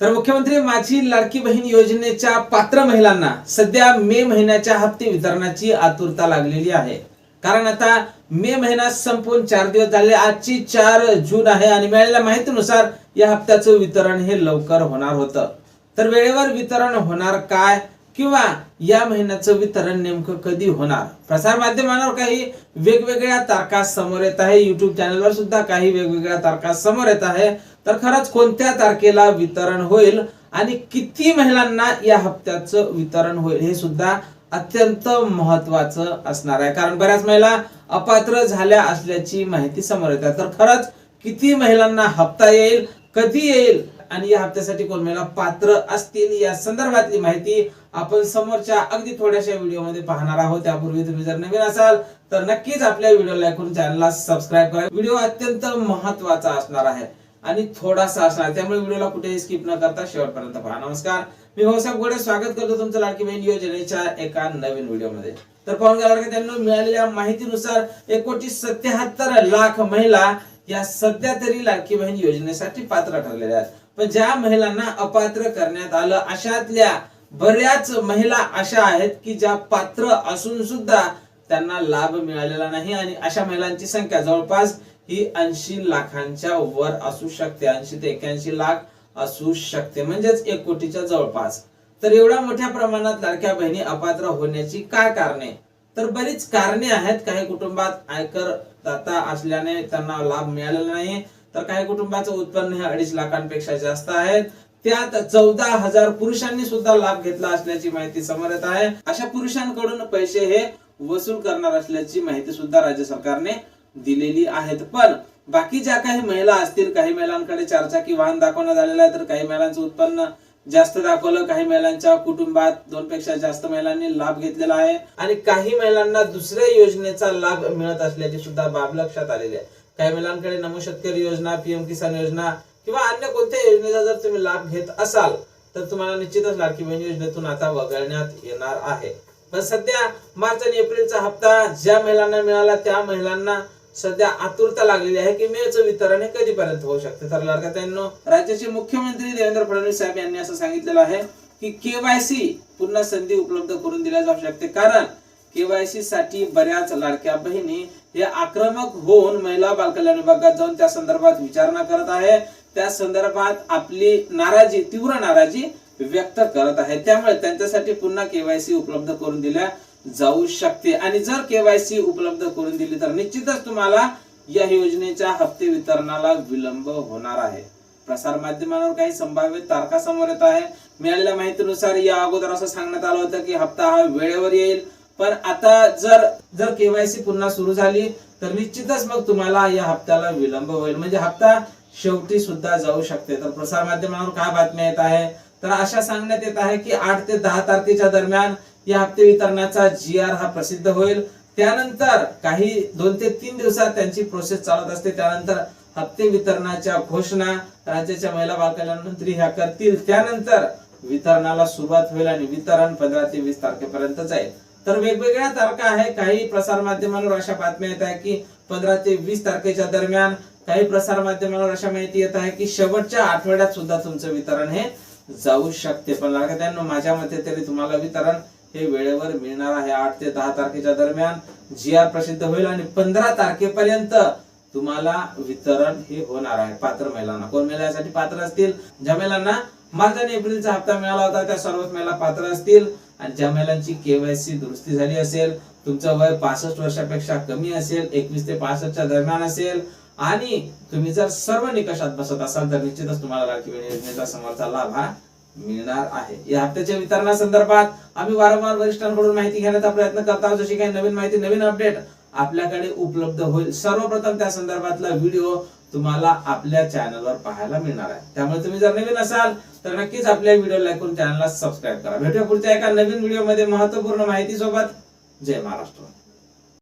तर मुख्यमंत्री माझी लाडकी बहीण योजनेच्या पात्र महिलांना सध्या मे महिन्याच्या हप्ते वितरणाची आतुरता लागलेली आहे. कारण आता मे महिना संपून 4 दिवस झाले. आजची 4 जून आहे आणि मिळालेल्या माहितीनुसार या हप्त्याचं वितरण हे लवकर होणार होतं. तर वेळेवर वितरण होणार काय किंवा या महिन्याचं वितरण नेमकं कधी होणार, प्रसार माध्यमांवर काही वेगवेगळ्या तारखा समोर येत आहे. युट्यूब चॅनलवर सुद्धा काही वेगवेगळ्या तारखा समोर येत आहे. तर खरंच कोणत्या तारखेला वितरण होईल आणि किती महिलांना या हप्त्याचं वितरण होईल हे सुद्धा अत्यंत महत्त्वाचं असणार आहे. कारण बऱ्याच महिला अपात्र झाल्या असल्याची माहिती समोर येते. तर खरंच किती महिलांना हप्ता येईल, कधी येईल आणि या हप्त्यासाठी कोण महिला पात्र असतील या संदर्भातली माहिती आपण समोरच्या अगदी थोड्याशा व्हिडिओमध्ये पाहणार आहोत. त्यापूर्वी तुम्ही जर नवीन असाल तर नक्कीच आपल्या व्हिडिओला लाईक करून चॅनलला सबस्क्राईब करा. व्हिडिओ अत्यंत महत्त्वाचा असणार आहे आणि थोडासा असणार, त्यामुळे व्हिडिओला कुठेही स्किप न करता शेवटपर्यंत पहा. नमस्कार, मी भाऊसाहेब गोडे स्वागत करतो तुमचं लाडकी बहीण योजनेच्या एका नवीन व्हिडिओमध्ये. तर पाहून गेला की त्यांना मिळालेल्या माहितीनुसार 1,77,00,000 महिला या सध्या तरी लाडकी बहीण योजनेसाठी पात्र ठरलेल्या आहेत. पण ज्या महिलांना अपात्र करण्यात आलं अशातल्या बऱ्याच महिला अशा आहेत की ज्या पात्र असून सुद्धा त्यांना लाभ मिळालेला नाही आणि अशा महिलांची संख्या जवळपास ही 80 लाखांच्या वर असू शकते. 80 ते 81 लाख असू शकते, म्हणजेच 1 कोटीच्या जवळपास. तर एवढ्या मोठ्या प्रमाणात लाडक्या बहिणी अपात्र होण्याची काय कारणे? तर बरीच कारणे आहेत. काही कुटुंबात आयकर दाता असल्याने त्यांना लाभ मिळालेला नाही. तर काही कुटुंबाचं उत्पन्न हे 2.5 लाखांपेक्षा जास्त आहे. त्यात 14,000 पुरुषांनी सुद्धा लाभ घेतला असल्याची माहिती समोर येत आहे. अशा पुरुषांकडून पैसे हे वसूल करणार असल्याची माहिती सुद्धा राज्य सरकारने दिलेली आहेत. पण बाकी ज्या काही महिला असतील, काही महिलांकडे 4 चाकी वाहन दाखवण्यात आलेलं आहे, तर काही महिलांचं उत्पन्न जास्त दाखवलं, काही महिलांच्या कुटुंबात 2 पेक्षा जास्त महिलांनी लाभ घेतलेला आहे आणि काही महिलांना दुसऱ्या योजनेचा लाभ मिळत असल्याची सुद्धा बाब लक्षात आलेली आहे. काही महिलांकडे नमो शेतकरी योजना, पीएम किसान योजना किंवा अन्य कोणत्या योजनेचा जर तुम्ही लाभ घेत असाल तर तुम्हाला निश्चितच लाडकी बहीण योजनेतून आता वगळण्यात येणार आहे. पण सध्या मार्च आणि एप्रिलचा हप्ता ज्या महिलांना मिळाला त्या महिलांना सध्या आतुरता लागलेली आहे की मेचं वितरण हे कधीपर्यंत होऊ शकते. तर लाडक्यांनो, राज्याचे मुख्यमंत्री देवेंद्र फडणवीस साहेब यांनी असं सांगितलेलं आहे की केवायसी पुन्हा संधी उपलब्ध करून दिल्या जाऊ शकते. कारण केवायसी साठी बऱ्याच लाडक्या बहिणी हे आक्रमक होऊन महिला बालकल्याण विभागात जाऊन त्या संदर्भात विचारणा करत आहे. त्या संदर्भात आपली नाराजी, तीव्र नाराजी व्यक्त करत आहे. त्यामुळे त्यांच्यासाठी पुन्हा केवायसी उपलब्ध करून दिल्या जाऊ शकते आणि जर केवायसी उपलब्ध करून दिली तर निश्चितच तुम्हाला या योजनेच्या हप्ते वितरणाला विलंब होणार आहे. प्रसार माध्यमांवर काही संभाव्य तारखा समोर येत आहे. मिळालेल्या माहितीनुसार या अगोदर असं सांगण्यात आलं होतं की हप्ता हा वेळेवर येईल. पण आता जर केवायसी पुन्हा सुरू झाली तर निश्चितच मग तुम्हाला या हप्त्याला विलंब होईल, म्हणजे हप्ता शेवटी सुद्धा जाऊ शकते. तर प्रसार माध्यमांवर काय बातम्या येत आहे, तर अशा सांगण्यात येत आहे की 8 ते 10 तारखेच्या दरम्यान या हप्ते वितरणाचा GR हा प्रसिद्ध होईल. त्यानंतर काही 2 ते 3 दिवसात त्यांची प्रोसेस चालत असते. त्यानंतर हप्ते वितरणाच्या घोषणा राज्याच्या महिला बालकल्याण मंत्री ह्या करतील. त्यानंतर वितरणाला सुरुवात होईल आणि वितरण 15 ते 20 तारखेपर्यंत जाईल. तर वेगवेगळ्या तारखा आहे. काही प्रसार माध्यमांवर अशा बातम्या येत आहे की 15 ते 20 तारखेच्या दरम्यान. काही प्रसार माध्यमांवर अशा माहिती येत आहे की शेवटच्या आठवड्यात सुद्धा तुमचं वितरण हे जाऊ शकते. पण लाडक्यांनो, माझ्या मते तरी तुम्हाला वितरण हे वेळेवर मिळणार आहे. 8 ते 10 तारखेच्या दरम्यान GR प्रसिद्ध होईल आणि 15 तारखेपर्यंत तुम्हाला वितरण हे होणार आहे पात्र महिलांना. कोण महिला यासाठी पात्र असतील? ज्या महिलांना मार्च आणि एप्रिलचा हप्ता मिळाला होता त्या सर्वच महिला पात्र असतील आणि ज्या महिलांची केवायसी दुरुस्ती झाली असेल, तुमचं वय 65 वर्षापेक्षा कमी असेल, 21 ते 65च्या दरम्यान असेल आणि तुम्ही जर सर्व निकषात बसत असाल तर निश्चितच तुम्हाला लाडकी बहीण योजनेचा समोरचा लाभ हा मिळणार आहे. या हप्त्याच्या वितरणासंदर्भात आम्ही वारंवार वरिष्ठांकडून माहिती घेण्याचा प्रयत्न करत आहोत. जशी काही नवीन माहिती, नवीन अपडेट आपल्याकडे उपलब्ध होईल, सर्वप्रथम त्या संदर्भातला व्हिडिओ तुम्हाला आपल्या चॅनलवर पाहायला मिळणार आहे. त्यामुळे तुम्ही जर नवीन असाल तर नक्कीच आपल्या व्हिडिओ लाईक करून चॅनलला सबस्क्राईब करा. भेटूया पुढच्या एका नवीन व्हिडिओमध्ये महत्त्वपूर्ण माहिती सोबत. जय महाराष्ट्र.